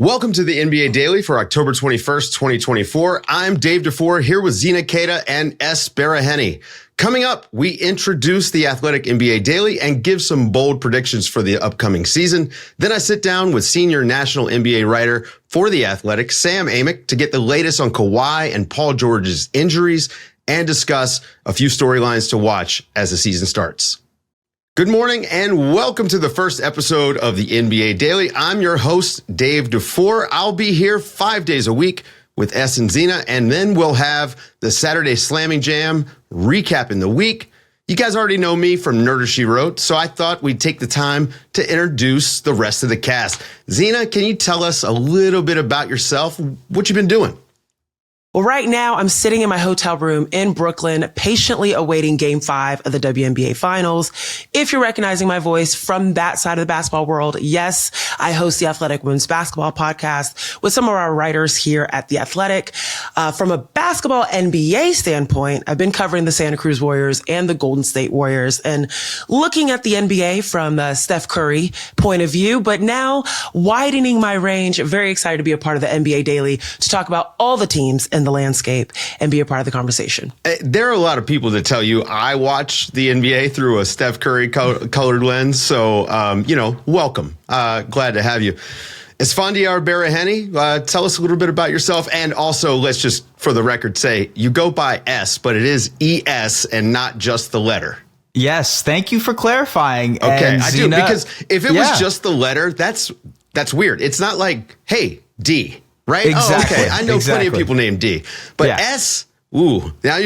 Welcome to the NBA Daily for October 21st, 2024. I'm Dave DuFour here with Zena Keita and Es Baraheni. Coming up, we introduce the Athletic NBA Daily and give some bold predictions for the upcoming season. Then I sit down with senior national NBA writer for the Athletic, Sam Amick, to get the latest on Kawhi and Paul George's injuries and discuss a few storylines to watch as the season starts. Good morning and welcome to the first episode of the NBA Daily. I'm your host, Dave DuFour. I'll be here 5 days a week with Es and Zena, and then we'll have the Saturday Slamming Jam recapping the week. You guys already know me from Nerder She Wrote, so I thought we'd take the time to introduce the rest of the cast. Zena, can you tell us a little bit about yourself, what you've been doing? Well, right now I'm sitting in my hotel room in Brooklyn, patiently awaiting Game 5 of the WNBA Finals. If you're recognizing my voice from that side of the basketball world, yes, I host the Athletic Women's Basketball Podcast with some of our writers here at the Athletic. From a basketball NBA standpoint, I've been covering the Santa Cruz Warriors and the Golden State Warriors and looking at the NBA from the Steph Curry point of view, but now widening my range. Very excited to be a part of the NBA Daily to talk about all the teams in the landscape and be a part of the conversation. There are a lot of people that tell you I watch the NBA through a Steph Curry colored lens. So, welcome. Glad to have you. Esfandiar Bareheni, tell us a little bit about yourself. And also, let's just, for the record, say you go by S, but it is ES and not just the letter. Yes. Thank you for clarifying. Okay, and I Zena, do. Because if it was just the letter, that's weird. It's not like, hey, D. Right? Exactly. Oh, okay. I know plenty of people named D. But S, ooh. Now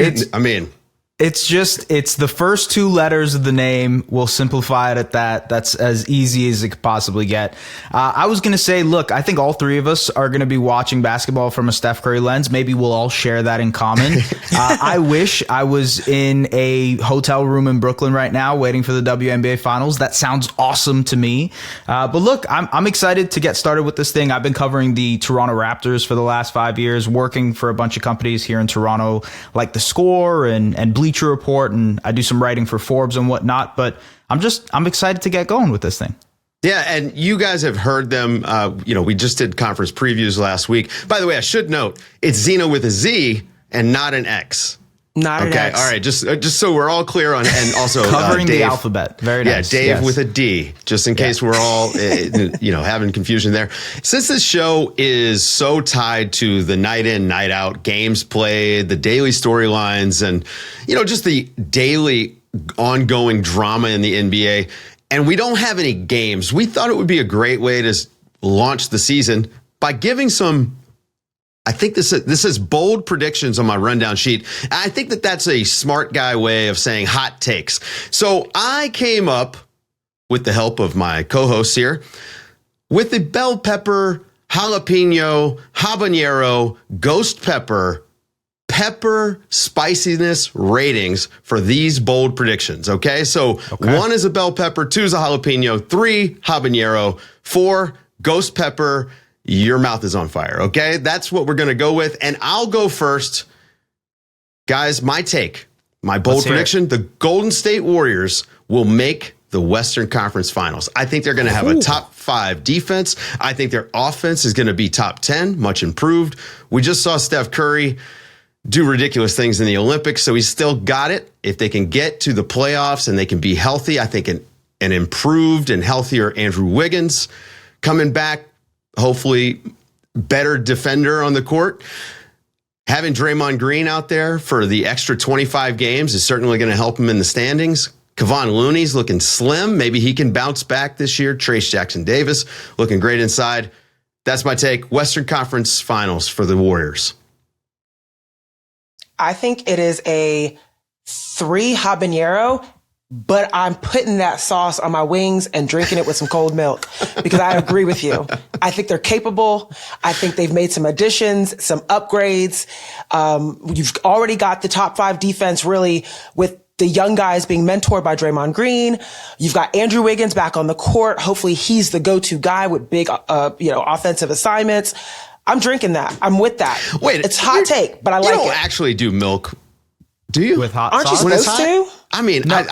it's the first two letters of the name. We'll simplify it at that. That's as easy as it could possibly get. I was going to say, look, I think all three of us are going to be watching basketball from a Steph Curry lens. Maybe we'll all share that in common. I wish I was in a hotel room in Brooklyn right now waiting for the WNBA Finals. That sounds awesome to me. But look, I'm excited to get started with this thing. I've been covering the Toronto Raptors for the last 5 years, working for a bunch of companies here in Toronto, like The Score and Bleacher Report, and I do some writing for Forbes and whatnot, but I'm excited to get going with this thing. Yeah, and you guys have heard them. We just did conference previews last week. By the way, I should note, it's Zena with a Z and not an X. Not an X. All right, just so we're all clear on, and also covering Dave, the alphabet. Very nice. Yeah, Dave with a D, just in case we're all having confusion there. Since this show is so tied to the night in, night out, games played, the daily storylines, and just the daily ongoing drama in the NBA, and we don't have any games, we thought it would be a great way to launch the season by giving some. I think this is bold predictions on my rundown sheet. I think that's a smart guy way of saying hot takes. So I came up, with the help of my co-hosts here, with the bell pepper, jalapeno, habanero, ghost pepper spiciness ratings for these bold predictions. Okay, so 1 is a bell pepper, 2 is a jalapeno, 3 habanero, 4 ghost pepper. Your mouth is on fire, okay? That's what we're going to go with. And I'll go first. Guys, my bold prediction, the Golden State Warriors will make the Western Conference Finals. I think they're going to have a top 5 defense. I think their offense is going to be top 10, much improved. We just saw Steph Curry do ridiculous things in the Olympics, so he's still got it. If they can get to the playoffs and they can be healthy, I think an improved and healthier Andrew Wiggins coming back, hopefully better defender on the court. Having Draymond Green out there for the extra 25 games is certainly going to help him in the standings. Kevon Looney's looking slim. Maybe he can bounce back this year. Trace Jackson-Davis looking great inside. That's my take. Western Conference Finals for the Warriors. I think it is a 3 habanero, but I'm putting that sauce on my wings and drinking it with some cold milk because I agree with you. I think they're capable. I think they've made some additions, some upgrades. You've already got the top 5 defense really with the young guys being mentored by Draymond Green. You've got Andrew Wiggins back on the court. Hopefully he's the go-to guy with big, offensive assignments. I'm drinking that. I'm with that. Wait, it's hot take, but I like it. You don't actually do milk, do you? With hot sauce? sauce? Aren't you supposed to? I mean, No,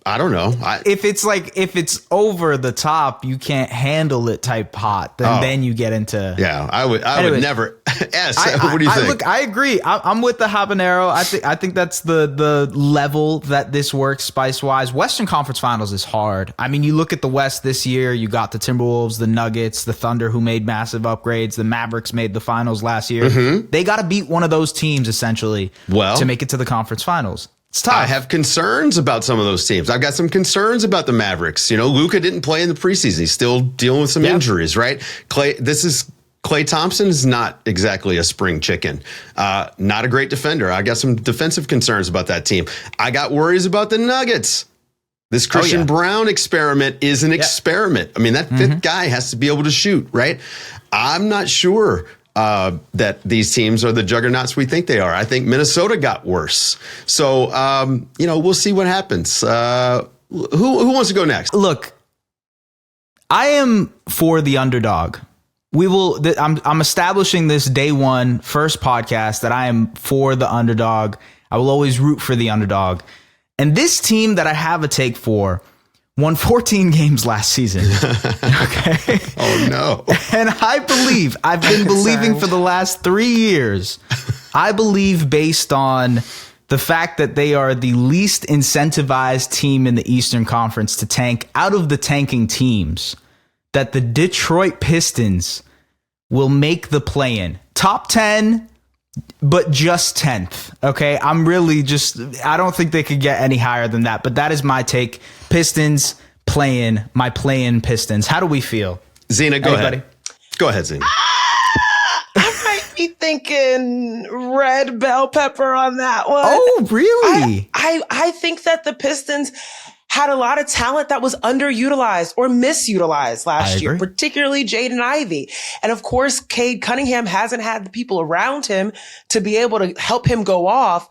I don't know. if it's over the top, you can't handle it type hot, then you get into. Yeah, I would never. S, what do you think? Look, I agree. I'm with the habanero. I think that's the level that this works spice wise. Western Conference Finals is hard. I mean, you look at the West this year. You got the Timberwolves, the Nuggets, the Thunder, who made massive upgrades. The Mavericks made the finals last year. Mm-hmm. They got to beat one of those teams essentially to make it to the conference finals. It's tough. I have concerns about some of those teams. I've got some concerns about the Mavericks. You know, Luka didn't play in the preseason. He's still dealing with some injuries, right? Klay Thompson is not exactly a spring chicken. Not a great defender. I got some defensive concerns about that team. I got worries about the Nuggets. This Christian Brown experiment is an experiment. I mean, that fifth guy has to be able to shoot, right? I'm not sure that these teams are the juggernauts we think they are. I think Minnesota got worse. So, we'll see what happens. Who wants to go next? Look, I am for the underdog. We will. I'm establishing this day one first podcast that I am for the underdog. I will always root for the underdog. And this team that I have a take for won 14 games last season. Okay. Oh, no. And I've been believing for the last 3 years. I believe based on the fact that they are the least incentivized team in the Eastern Conference to tank out of the tanking teams, that the Detroit Pistons will make the play-in. Top 10, but just 10th. Okay. I don't think they could get any higher than that, but that is my take. Pistons my play-in Pistons. How do we feel? Zena, go ahead. Go ahead, Zena. I might be thinking red bell pepper on that one. Oh, really? I think that the Pistons had a lot of talent that was underutilized or misutilized last year, particularly Jaden Ivey. And of course, Cade Cunningham hasn't had the people around him to be able to help him go off.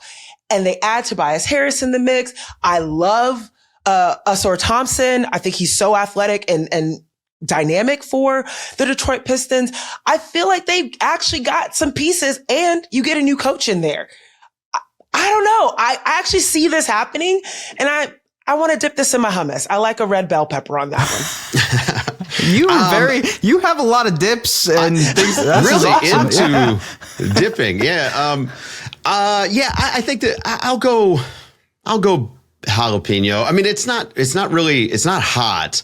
And they add Tobias Harris in the mix. I love Asor Thompson. I think he's so athletic and dynamic for the Detroit Pistons. I feel like they actually got some pieces, and you get a new coach in there. I don't know. I actually see this happening, and I want to dip this in my hummus. I like a red bell pepper on that one. You have a lot of dips and things. That's really awesome. Into dipping. Yeah. I think that I'll go jalapeno. I mean, it's not hot.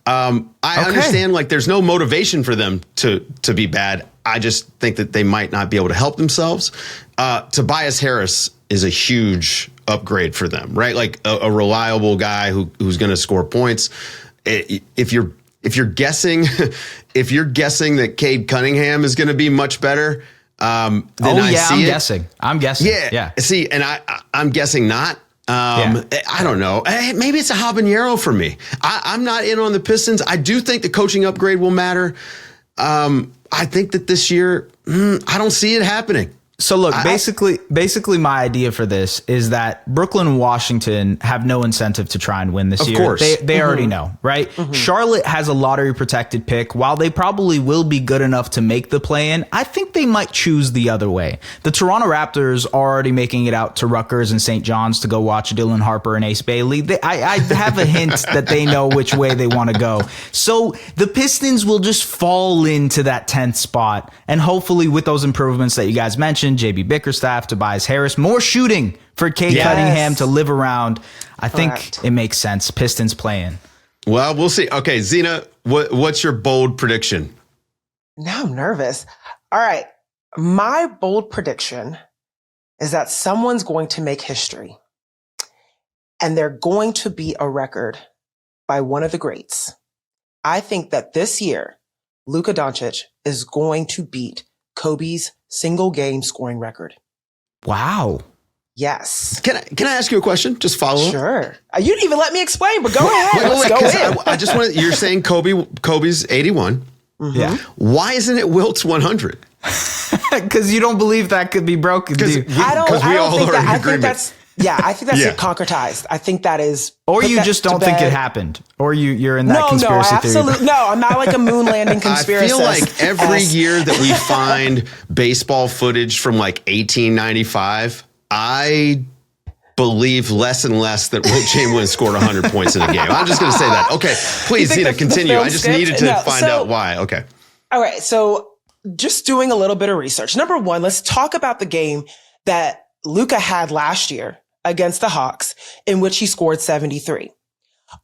I understand, like, there's no motivation for them to be bad. I just think that they might not be able to help themselves. Tobias Harris is a huge upgrade for them, right? Like a reliable guy who's going to score points. If you're guessing that Cade Cunningham is going to be much better, then I'm guessing. Yeah. See, and I'm guessing not. I don't know. Maybe it's a habanero for me. I'm not in on the Pistons. I do think the coaching upgrade will matter. I think that this year, I don't see it happening. So look, basically my idea for this is that Brooklyn and Washington have no incentive to try and win this year. Of course. They already know, right? Mm-hmm. Charlotte has a lottery protected pick. While they probably will be good enough to make the play-in, I think they might choose the other way. The Toronto Raptors are already making it out to Rutgers and St. John's to go watch Dylan Harper and Ace Bailey. I have a hint that they know which way they want to go. So the Pistons will just fall into that 10th spot. And hopefully with those improvements that you guys mentioned, JB Bickerstaff, Tobias Harris, more shooting for Cade Cunningham to live around. I think it makes sense. Pistons play-in. Well, we'll see. Okay, Zena, what's your bold prediction? Now I'm nervous. All right. My bold prediction is that someone's going to make history, and they're going to beat a record by one of the greats. I think that this year, Luka Doncic is going to beat Kobe's single game scoring record. Wow. Yes. Can I ask you a question? Just follow up. Sure. You didn't even let me explain, but go ahead. Let's go in. I just want you're saying Kobe's 81. Mm-hmm. Yeah. Why isn't it Wilt's 100? Because you don't believe that could be broken. I don't think that. I think that's concretized. I think that is. Or you just don't think it happened. Or you're in that conspiracy theory. No, I'm not like a moon landing conspiracist. I feel like every year that we find baseball footage from like 1895, I believe less and less that Wilt Chamberlain scored 100 points in a game. I'm just going to say that. Okay, please, Zena, continue. I just needed to find out why. Okay. All right. So just doing a little bit of research. Number one, let's talk about the game that Luka had last year against the Hawks, in which he scored 73.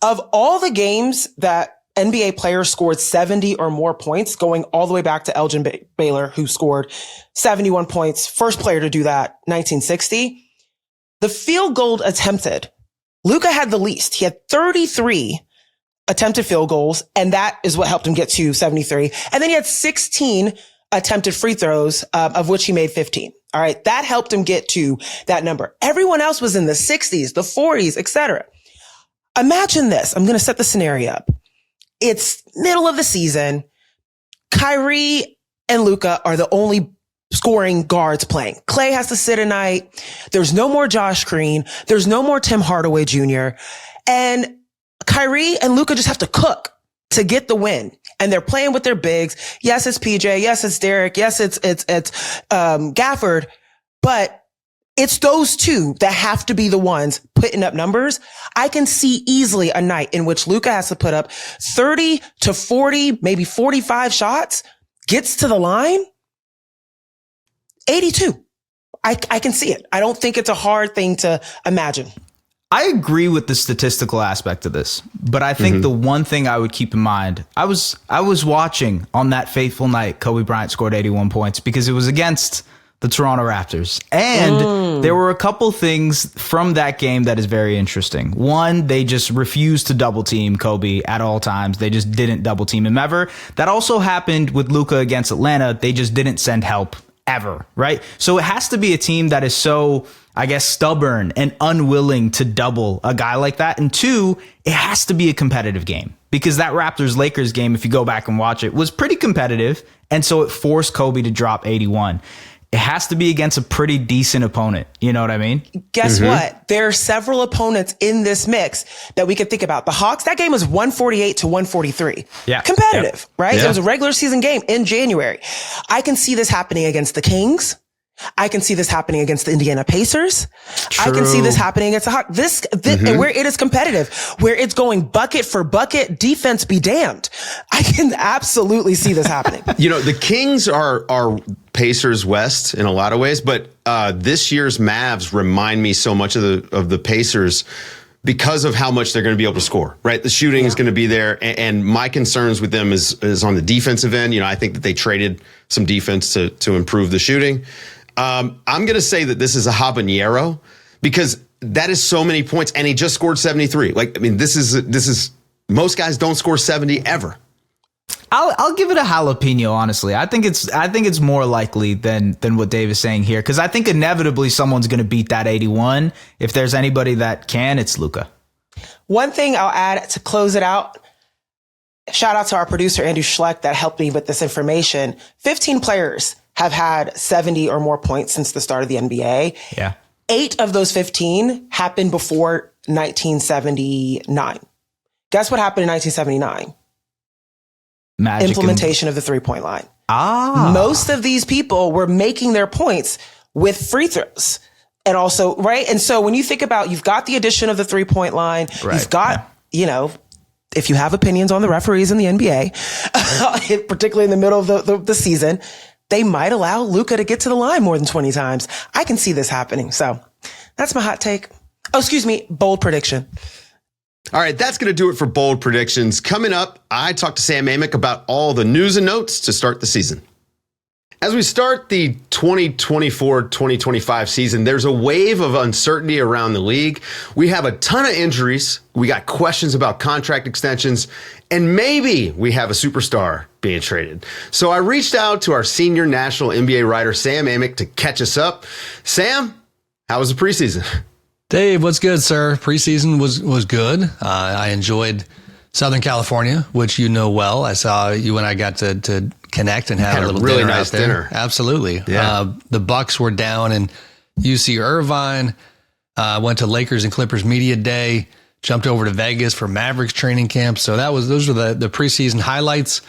Of all the games that NBA players scored 70 or more points, going all the way back to Elgin Baylor, who scored 71 points, first player to do that, 1960. The field goal attempted, Luka had the least. He had 33 attempted field goals, and that is what helped him get to 73. And then he had 16 attempted free throws, of which he made 15. All right. That helped him get to that number. Everyone else was in the 60s, the 40s, etc. Imagine this. I'm going to set the scenario up. It's middle of the season. Kyrie and Luka are the only scoring guards playing. Clay has to sit a night. There's no more Josh Green. There's no more Tim Hardaway Jr. And Kyrie and Luka just have to cook to get the win. And they're playing with their bigs. Yes, it's PJ. Yes, it's Derek. Yes, it's Gafford. But it's those two that have to be the ones putting up numbers. I can see easily a night in which Luka has to put up 30 to 40, maybe 45 shots, gets to the line, 82. I can see it. I don't think it's a hard thing to imagine. I agree with the statistical aspect of this, but I think the one thing I would keep in mind, I was watching on that fateful night Kobe Bryant scored 81 points because it was against the Toronto Raptors. And there were a couple things from that game that is very interesting. One, they just refused to double team Kobe at all times. They just didn't double team him ever. That also happened with Luka against Atlanta. They just didn't send help ever, right? So it has to be a team that is so, I guess, stubborn and unwilling to double a guy like that. And two, it has to be a competitive game because that Raptors-Lakers game, if you go back and watch it, was pretty competitive. And so it forced Kobe to drop 81. It has to be against a pretty decent opponent. You know what I mean? Guess what? There are several opponents in this mix that we could think about. The Hawks, that game was 148 to 143. Yeah. Competitive, right? Yeah. It was a regular season game in January. I can see this happening against the Kings. I can see this happening against the Indiana Pacers. I can see this happening against the Hawks. This where it is competitive, where it's going bucket for bucket, defense be damned. I can absolutely see this happening. You know, the Kings are Pacers West in a lot of ways, but this year's Mavs remind me so much of the Pacers because of how much they're going to be able to score, right? The shooting is going to be there. And my concerns with them is on the defensive end. You know, I think that they traded some defense to improve the shooting. I'm going to say that this is a habanero because that is so many points, and he just scored 73. Like, I mean, this is most guys don't score 70 ever. I'll give it a jalapeno, honestly. I think it's more likely than what Dave is saying here because I think inevitably someone's going to beat that 81. If there's anybody that can, it's Luka. One thing I'll add to close it out. Shout out to our producer, Andrew Schlecht, that helped me with this information. 15 players have had 70 or more points since the start of the NBA. Yeah. 8 of those 15 happened before 1979. Guess what happened in 1979? Magic implementation of the 3-point line. Ah. Most of these people were making their points with free throws. And also, right? And so when you think about, you've got the addition of the 3-point line, you've got, you know, if you have opinions on the referees in the NBA, particularly in the middle of the season, they might allow Luka to get to the line more than 20 times. I can see this happening. So that's my hot take. Oh, excuse me. Bold prediction. All right, that's going to do it for bold predictions. Coming up, I talked to Sam Amick about all the news and notes to start the season. As we start the 2024-2025 season, there's a wave of uncertainty around the league. We have a ton of injuries. We got questions about contract extensions, and maybe we have a superstar being traded. So I reached out to our senior national NBA writer, Sam Amick, to catch us up. Sam, how was the preseason? Dave, what's good, sir? Preseason was good. I enjoyed Southern California, which you know well. I saw you and I got to connect and have a little really dinner nice out there. dinner. Absolutely. Yeah. The Bucks were down in UC Irvine. Went to Lakers and Clippers Media Day. Jumped over to Vegas for Mavericks training camp. So those were the preseason highlights.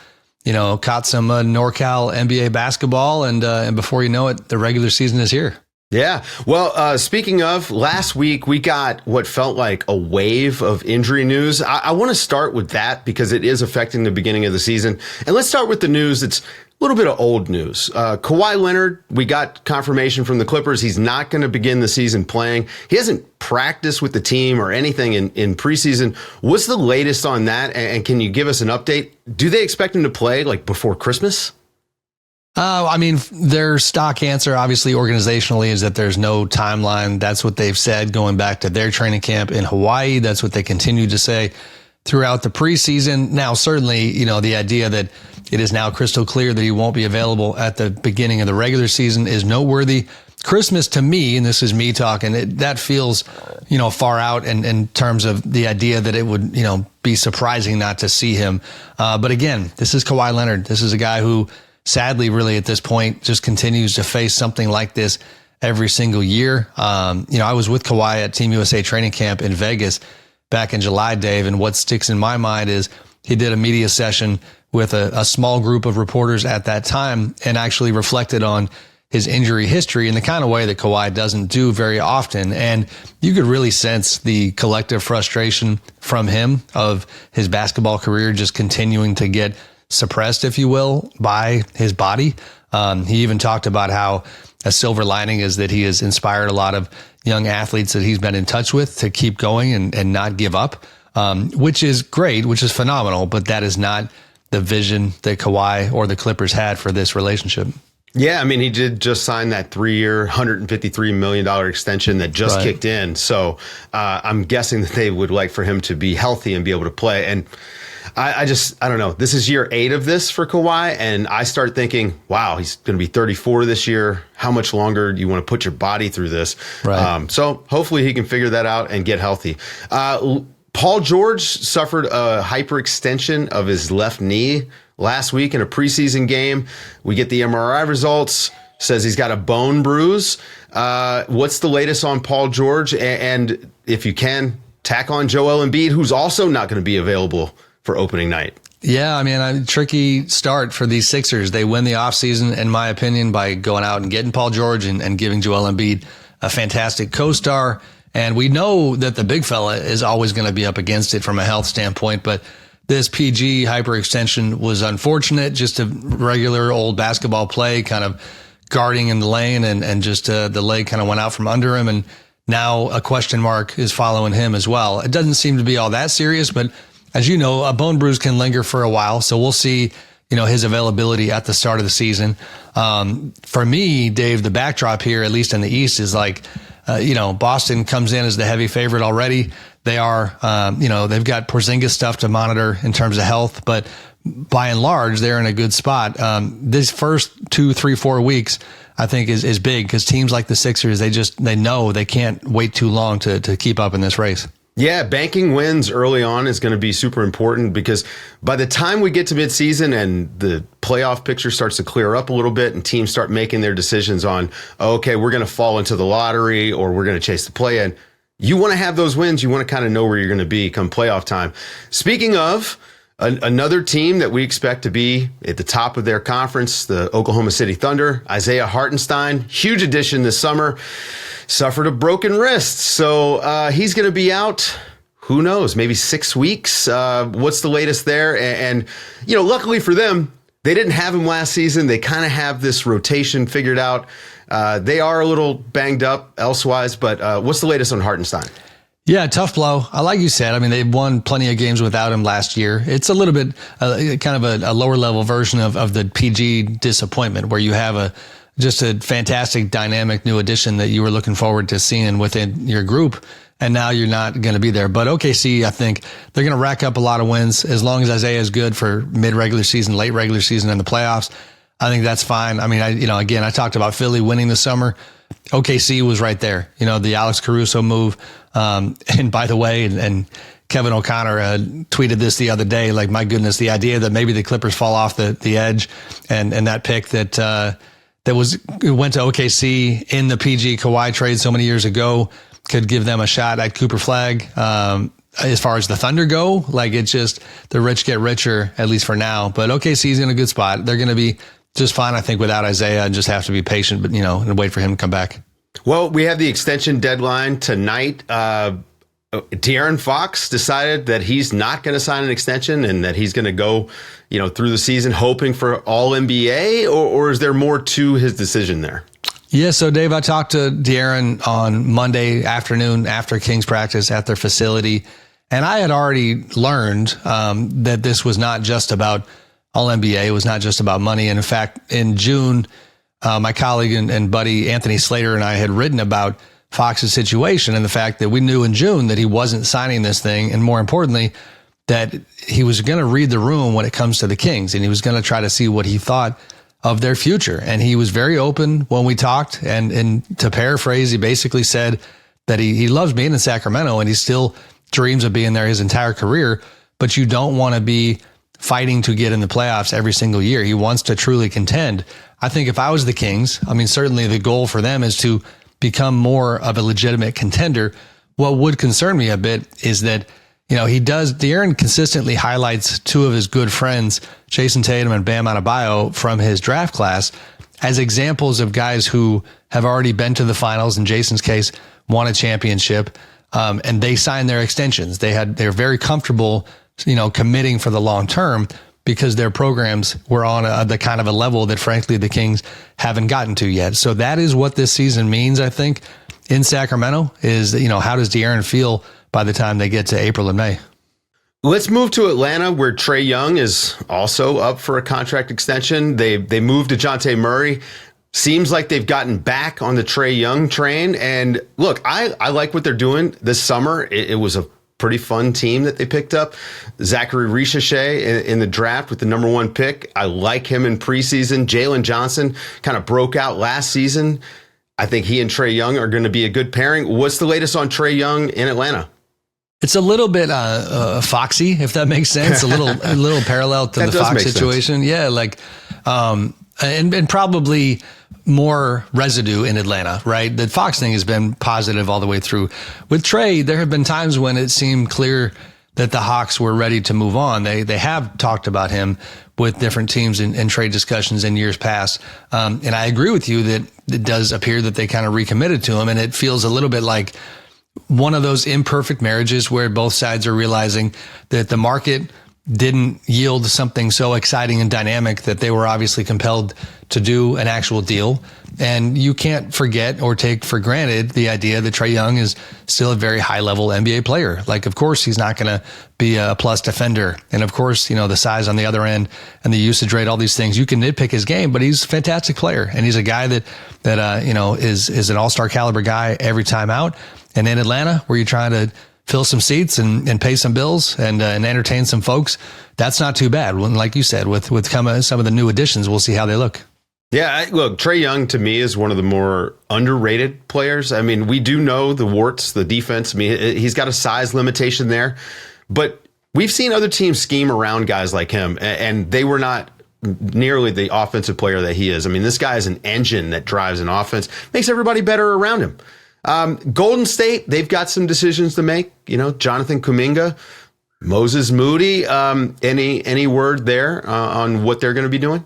You know, caught some NorCal NBA basketball, and before you know it, the regular season is here. Yeah. Well, speaking of, last week we got what felt like a wave of injury news. I want to start with that because it is affecting the beginning of the season. And let's start with the news that's a little bit of old news. Kawhi Leonard, we got confirmation from the Clippers. He's not going to begin the season playing. He hasn't practiced with the team or anything in preseason. What's the latest on that? And can you give us an update? Do they expect him to play like before Christmas? I mean, their stock answer, obviously, organizationally, is that there's no timeline. That's what they've said going back to their training camp in Hawaii. That's what they continue to say throughout the preseason. Now, certainly, the idea that it is now crystal clear that he won't be available at the beginning of the regular season is noteworthy. Christmas, to me, and this is me talking, that feels, far out in terms of the idea that it would, be surprising not to see him. But again, this is Kawhi Leonard. This is a guy who, sadly, really at this point, just continues to face something like this every single year. I was with Kawhi at Team USA training camp in Vegas back in July, Dave, and what sticks in my mind is he did a media session with a small group of reporters at that time and actually reflected on his injury history in the kind of way that Kawhi doesn't do very often. And you could really sense the collective frustration from him of his basketball career just continuing to get suppressed, if you will, by his body. He even talked about how a silver lining is that he has inspired a lot of young athletes that he's been in touch with to keep going and not give up, which is great, which is phenomenal, but that is not the vision that Kawhi or the Clippers had for this relationship. Yeah, I mean, he did just sign that 3-year, $153 million extension that just kicked in. So I'm guessing that they would like for him to be healthy and be able to play. And I don't know. This is year 8 of this for Kawhi, and I start thinking, wow, he's going to be 34 this year. How much longer do you want to put your body through this? Right. So hopefully he can figure that out and get healthy. Paul George suffered a hyperextension of his left knee last week in a preseason game. We get the MRI results. Says he's got a bone bruise. What's the latest on Paul George? And if you can, tack on Joel Embiid, who's also not going to be available for opening night. Yeah, I mean, a tricky start for these Sixers. They win the offseason, in my opinion, by going out and getting Paul George and giving Joel Embiid a fantastic co-star. And we know that the big fella is always going to be up against it from a health standpoint, but this PG hyperextension was unfortunate, just a regular old basketball play, kind of guarding in the lane, and just the leg kind of went out from under him. And now a question mark is following him as well. It doesn't seem to be all that serious, but as you know, a bone bruise can linger for a while. So we'll see, his availability at the start of the season. For me, Dave, the backdrop here, at least in the East, is like, Boston comes in as the heavy favorite already. They are, they've got Porzingis stuff to monitor in terms of health, but by and large, they're in a good spot. This first 2, 3, 4 weeks, I think is big because teams like the Sixers, they know they can't wait too long to keep up in this race. Yeah, banking wins early on is going to be super important because by the time we get to midseason and the playoff picture starts to clear up a little bit and teams start making their decisions on, okay, we're going to fall into the lottery or we're going to chase the play-in, you want to have those wins. You want to kind of know where you're going to be come playoff time. Speaking of another team that we expect to be at the top of their conference, the Oklahoma City Thunder, Isaiah Hartenstein, huge addition this summer. Suffered a broken wrist, so he's going to be out. Who knows? Maybe 6 weeks. What's the latest there? And luckily for them, they didn't have him last season. They kind of have this rotation figured out. They are a little banged up elsewise, but what's the latest on Hartenstein? Yeah, tough blow. Like you said, I mean, they've won plenty of games without him last year. It's a little bit kind of a lower level version of the PG disappointment where you have just a fantastic dynamic new addition that you were looking forward to seeing within your group. And now you're not going to be there. But OKC, I think they're going to rack up a lot of wins as long as Isaiah is good for mid-regular season, late regular season, and the playoffs. I think that's fine. I mean, again, I talked about Philly winning this summer. OKC was right there. The Alex Caruso move. And by the way, and Kevin O'Connor tweeted this the other day, like, my goodness, the idea that maybe the Clippers fall off the edge and that pick that went to OKC in the PG Kawhi trade so many years ago could give them a shot at Cooper Flag. As far as the Thunder go, like, it's just the rich get richer, at least for now. But OKC's in a good spot. They're going to be just fine, I think, without Isaiah, and just have to be patient, but and wait for him to come back. Well, we have the extension deadline tonight. De'Aaron Fox decided that he's not going to sign an extension and that he's going to go, through the season hoping for all NBA, or is there more to his decision there? Yeah, so Dave, I talked to De'Aaron on Monday afternoon after Kings practice at their facility, and I had already learned that this was not just about all NBA. It was not just about money. And in fact, in June, my colleague and buddy Anthony Slater and I had written about Fox's situation and the fact that we knew in June that he wasn't signing this thing. And more importantly, that he was going to read the room when it comes to the Kings, and he was going to try to see what he thought of their future. And he was very open when we talked. And to paraphrase, he basically said that he loves being in Sacramento and he still dreams of being there his entire career, but you don't want to be fighting to get in the playoffs every single year. He wants to truly contend. I think if I was the Kings, certainly the goal for them is to become more of a legitimate contender. What would concern me a bit is that, De'Aaron consistently highlights two of his good friends, Jason Tatum and Bam Adebayo, from his draft class as examples of guys who have already been to the finals, in Jason's case, won a championship, and they signed their extensions. They're very comfortable, committing for the long term because their programs were on the kind of a level that, frankly, the Kings haven't gotten to yet. So that is what this season means, I think, in Sacramento is, how does De'Aaron feel by the time they get to April and May? Let's move to Atlanta, where Trae Young is also up for a contract extension. They moved DeJounte Murray. Seems like they've gotten back on the Trae Young train. And look, I like what they're doing this summer. It was a pretty fun team that they picked up. Zachary Ricochet in the draft with the number 1 pick. I like him in preseason. Jalen Johnson kind of broke out last season. I think he and Trae Young are going to be a good pairing. What's the latest on Trae Young in Atlanta? It's a little bit foxy, if that makes sense. A little parallel to the Fox situation. Sense. Yeah, and probably more residue in Atlanta, right? The Fox thing has been positive all the way through. With Trae, there have been times when it seemed clear that the Hawks were ready to move on. They have talked about him with different teams in trade discussions in years past. And I agree with you that it does appear that they kind of recommitted to him. And it feels a little bit like one of those imperfect marriages where both sides are realizing that the market didn't yield something so exciting and dynamic that they were obviously compelled to do an actual deal. And you can't forget or take for granted the idea that Trae Young is still a very high level NBA player. Like, of course, he's not going to be a plus defender. And of course, the size on the other end and the usage rate, all these things, you can nitpick his game, but he's a fantastic player. And he's a guy that is an all-star caliber guy every time out. And in Atlanta, where you're trying to fill some seats and pay some bills and entertain some folks, that's not too bad. Like you said, with some of the new additions, we'll see how they look. Yeah, look, Trae Young to me is one of the more underrated players. We do know the warts, the defense. He's got a size limitation there, but we've seen other teams scheme around guys like him, and they were not nearly the offensive player that he is. This guy is an engine that drives an offense, makes everybody better around him. Golden State, they've got some decisions to make. Jonathan Kuminga, Moses Moody. Any word there on what they're going to be doing?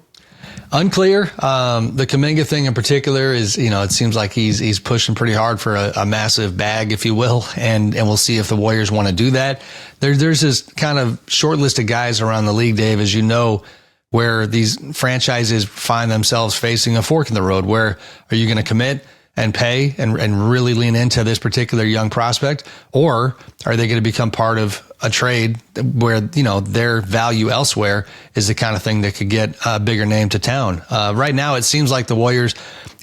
Unclear. The Kuminga thing in particular is, it seems like he's pushing pretty hard for a massive bag, if you will, and we'll see if the Warriors want to do that. There's this kind of short list of guys around the league, Dave, as you know, where these franchises find themselves facing a fork in the road. Where are you going to commit and pay and really lean into this particular young prospect? Or are they going to become part of a trade where, their value elsewhere is the kind of thing that could get a bigger name to town? Right now, it seems like the Warriors,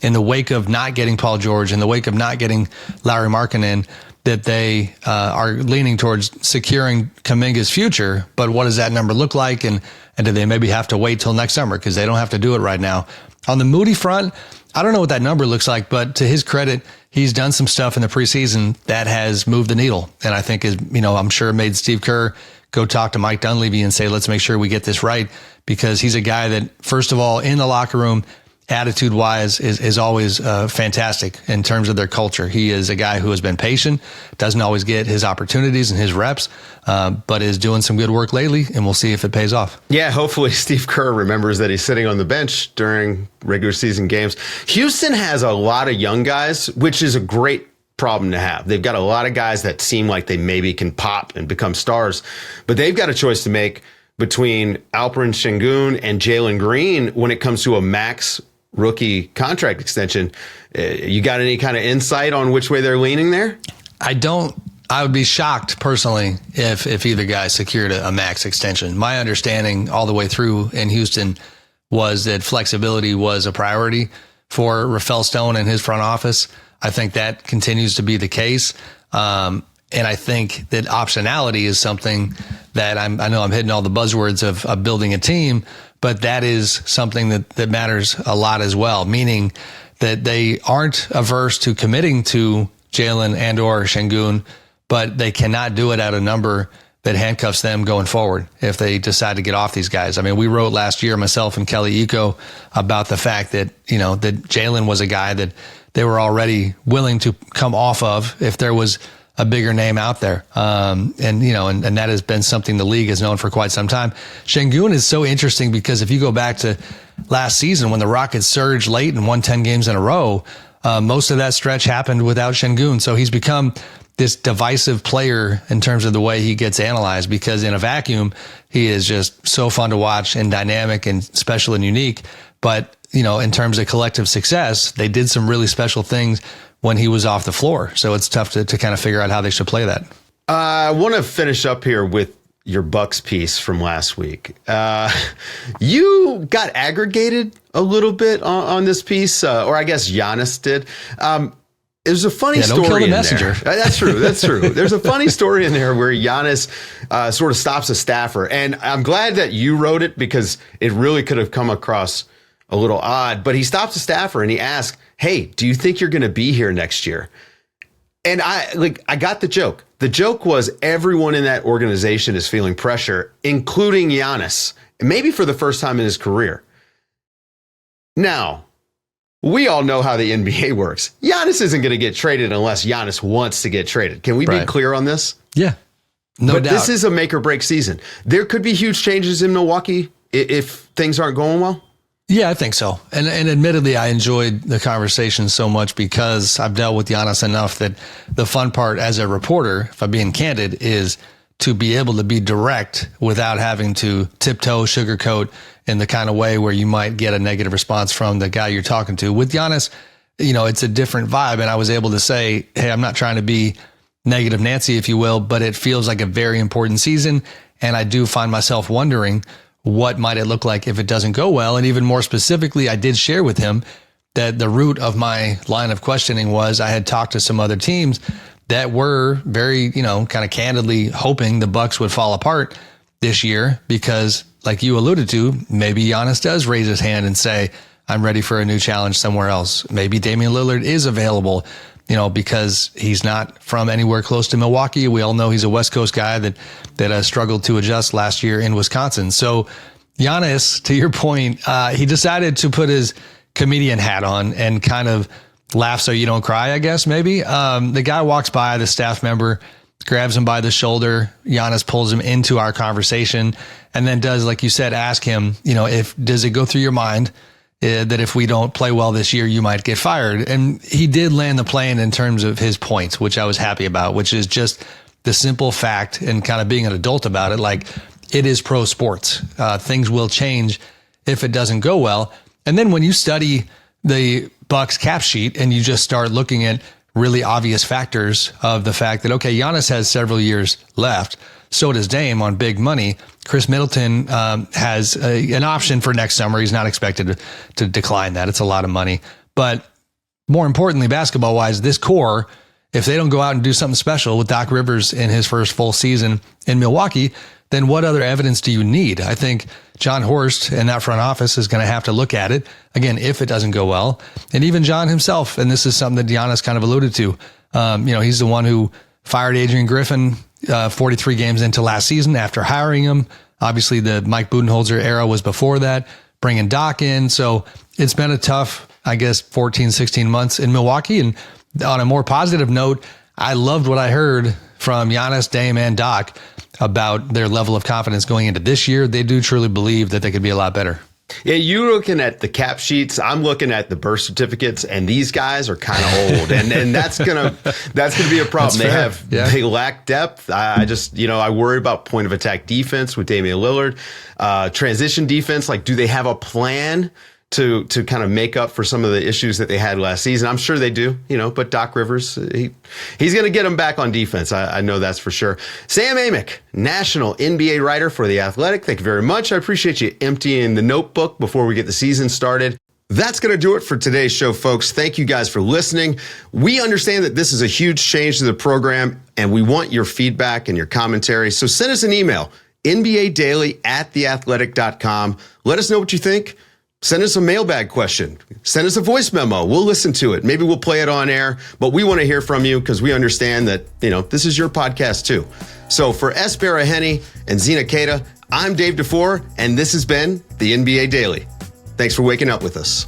in the wake of not getting Paul George, in the wake of not getting Lauri Markkanen, that they are leaning towards securing Kuminga's future. But what does that number look like? And do they maybe have to wait till next summer? Because they don't have to do it right now. On the Moody front, I don't know what that number looks like, but to his credit, he's done some stuff in the preseason that has moved the needle. And I think I'm sure made Steve Kerr go talk to Mike Dunleavy and say, let's make sure we get this right, because he's a guy that, first of all, in the locker room, attitude wise is always fantastic in terms of their culture. He is a guy who has been patient, doesn't always get his opportunities and his reps, but is doing some good work lately, and we'll see if it pays off. Yeah, hopefully Steve Kerr remembers that he's sitting on the bench during regular season games. Houston has a lot of young guys, which is a great problem to have. They've got a lot of guys that seem like they maybe can pop and become stars, but they've got a choice to make between Alperen Sengun and Jalen Green when it comes to a max rookie contract extension. You got any kind of insight on which way they're leaning there? I would be shocked personally if either guy secured a max extension. My understanding all the way through in Houston was that flexibility was a priority for Rafael Stone and his front office. I think that continues to be the case. And I think that optionality is something that I know I'm hitting all the buzzwords of building a team, but that is something that matters a lot as well, meaning that they aren't averse to committing to Jalen and or Sengun, but they cannot do it at a number that handcuffs them going forward if they decide to get off these guys. I mean, we wrote last year, myself and Kelly Eco, about the fact that, that Jalen was a guy that they were already willing to come off of if there was a bigger name out there. And that has been something the league has known for quite some time. Sengun is so interesting because if you go back to last season when the Rockets surged late and won 10 games in a row, most of that stretch happened without Sengun. So he's become this divisive player in terms of the way he gets analyzed, because in a vacuum, he is just so fun to watch and dynamic and special and unique. But, in terms of collective success, they did some really special things when he was off the floor. So it's tough to kind of figure out how they should play that. I want to finish up here with your Bucks piece from last week. You got aggregated a little bit on this piece, or I guess Giannis did. There's a funny story in there. That's true. That's true. There's a funny story in there where Giannis sort of stops a staffer. And I'm glad that you wrote it because it really could have come across a little odd. But he stops a staffer and he asks, "Hey, do you think you're going to be here next year?" And I got the joke. The joke was everyone in that organization is feeling pressure, including Giannis, maybe for the first time in his career. Now, we all know how the NBA works. Giannis isn't going to get traded unless Giannis wants to get traded. Can we be clear on this? Yeah, no doubt. But this is a make or break season. There could be huge changes in Milwaukee if things aren't going well. Yeah, I think so. And admittedly, I enjoyed the conversation so much because I've dealt with Giannis enough that the fun part as a reporter, if I'm being candid, is to be able to be direct without having to tiptoe, sugarcoat in the kind of way where you might get a negative response from the guy you're talking to. With Giannis, it's a different vibe. And I was able to say, hey, I'm not trying to be negative Nancy, if you will, but it feels like a very important season. And I do find myself wondering, what might it look like if it doesn't go well? And even more specifically, I did share with him that the root of my line of questioning was I had talked to some other teams that were very, kind of candidly hoping the Bucks would fall apart this year because, like you alluded to, maybe Giannis does raise his hand and say, I'm ready for a new challenge somewhere else. Maybe Damian Lillard is available, because he's not from anywhere close to Milwaukee. We all know he's a West Coast guy that struggled to adjust last year in Wisconsin. So Giannis, to your point, he decided to put his comedian hat on and kind of laugh so you don't cry, I guess, maybe. The guy walks by, the staff member grabs him by the shoulder. Giannis pulls him into our conversation and then does, like you said, ask him, does it go through your mind that if we don't play well this year, you might get fired? And he did land the plane in terms of his points, which I was happy about, which is just the simple fact and kind of being an adult about it. Like, it is pro sports. Things will change if it doesn't go well. And then when you study the Bucks cap sheet and you just start looking at really obvious factors of the fact that, okay, Giannis has several years left. So does Dame on big money. Chris Middleton has an option for next summer. He's not expected to decline that. It's a lot of money. But more importantly, basketball-wise, this core, if they don't go out and do something special with Doc Rivers in his first full season in Milwaukee, then what other evidence do you need? I think John Horst and that front office is going to have to look at it, again, if it doesn't go well. And even John himself, and this is something that Giannis kind of alluded to, he's the one who fired Adrian Griffin 43 games into last season after hiring him. Obviously, the Mike Budenholzer era was before that. bringing Doc in. So it's been a tough, I guess, 14, 16 months in Milwaukee. And on a more positive note, I loved what I heard from Giannis, Dame, and Doc about their level of confidence going into this year. They do truly believe that they could be a lot better. Yeah, you're looking at the cap sheets. I'm looking at the birth certificates, and these guys are kind of old, and that's gonna be a problem. They lack depth. I worry about point of attack defense with Damian Lillard, transition defense. Like, do they have a plan to kind of make up for some of the issues that they had last season? I'm sure they do, but Doc Rivers, he's going to get them back on defense. I know that's for sure. Sam Amick, national NBA writer for The Athletic. Thank you very much. I appreciate you emptying the notebook before we get the season started. That's going to do it for today's show, folks. Thank you guys for listening. We understand that this is a huge change to the program, and we want your feedback and your commentary. So send us an email, nbadaily@theathletic.com. Let us know what you think. Send us a mailbag question. Send us a voice memo. We'll listen to it. Maybe we'll play it on air, but we want to hear from you because we understand that, this is your podcast too. So for Es Baraheni and Zena Keita, I'm Dave DuFour, and this has been the NBA Daily. Thanks for waking up with us.